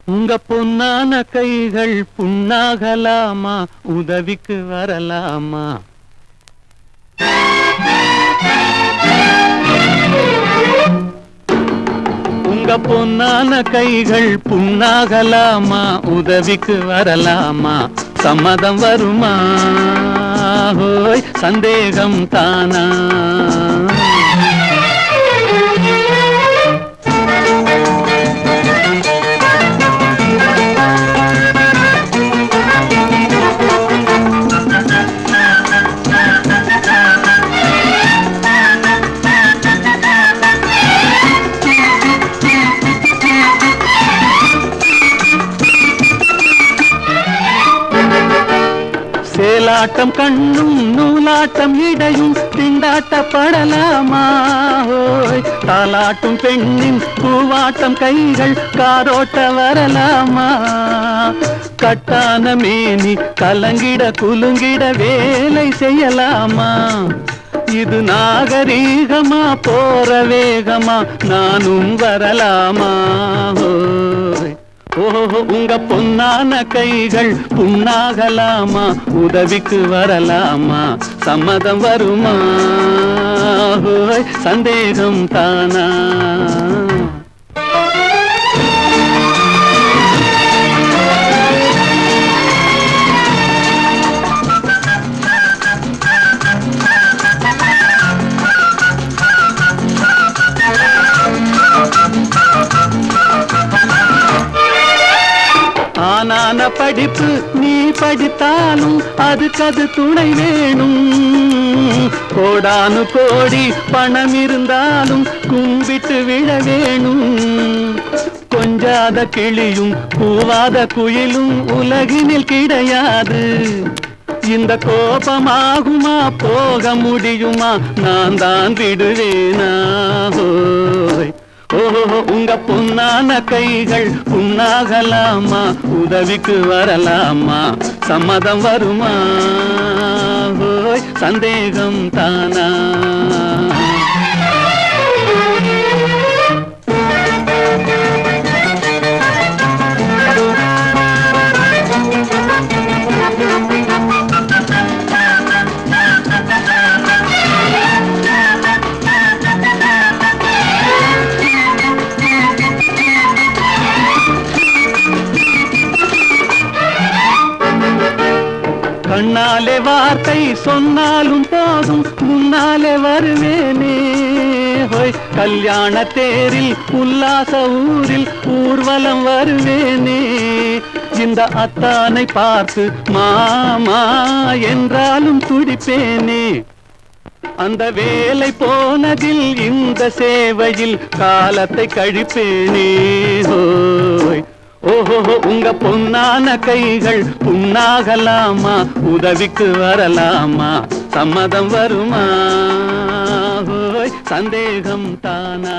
உங்க பொன்னான கைகள் புண்ணாகலாமா, உதவிக்கு வரலாமா? உங்க பொன்னான கைகள் புண்ணாகலாமா, உதவிக்கு வரலாமா? சம்மதம் வருமா? ஹோய் சந்தேகம் தானா? சேலாட்டம் கண்ணும் நூலாட்டம் இடையும் திண்டாட்டப்படலாமா? ஓய் தாலாட்டும் பெண்ணின் பூவாட்டம் கைகள் காரோட்ட வரலாமா? கட்டான மேனி கலங்கிட குலுங்கிட வேலை செய்யலாமா? இது நாகரீகமா போற வேகமா, நானும் வரலாமா? ஓய் ஓஹோ உங்க பொன்னான கைகள் புண்ணாகலாமா, உதவிக்கு வரலாமா? சம்மதம் வருமா? ஹோய் சந்தேகம் தானா? ஆனான படிப்பு நீ படித்தாலும் அதுக்கு துணை வேணும். கோடானு கோடி பணம் இருந்தாலும் கும்பிட்டு விழ வேணும். கொஞ்சாத கிளியும் பூவாத குயிலும் உலகினில் கிடையாது. இந்த கோபமாகுமா போக முடியுமா, நான் தான் விடுவேனா? ஹோய் ஓஹோ உங்க பொன்னான கைகள் புண்ணாகலாமா, உதவிக்கு வரலாமா? சம்மதம் வருமா? ஹோய் சந்தேகம் தானா? கண்ணாலே வார்த்தை சொன்னாலும் போதும் முன்னாலே வருவேனே. ஹோய் கல்யாண தேரில் உல்லாச ஊரில் ஊர்வலம் வருவேனே. இந்த அத்தானை பார்த்து மாமா என்றாலும் துடிப்பேனே. அந்த வேலை போனதில் இந்த சேவையில் காலத்தை கழிப்பேனே. ஹோய் ஓஹோ உங்க பொன்னான கைகள் புண்ணாகலாமா, உதவிக்கு வரலாமா? சம்மதம் வருமா? ஹோய் சந்தேகம் தானா?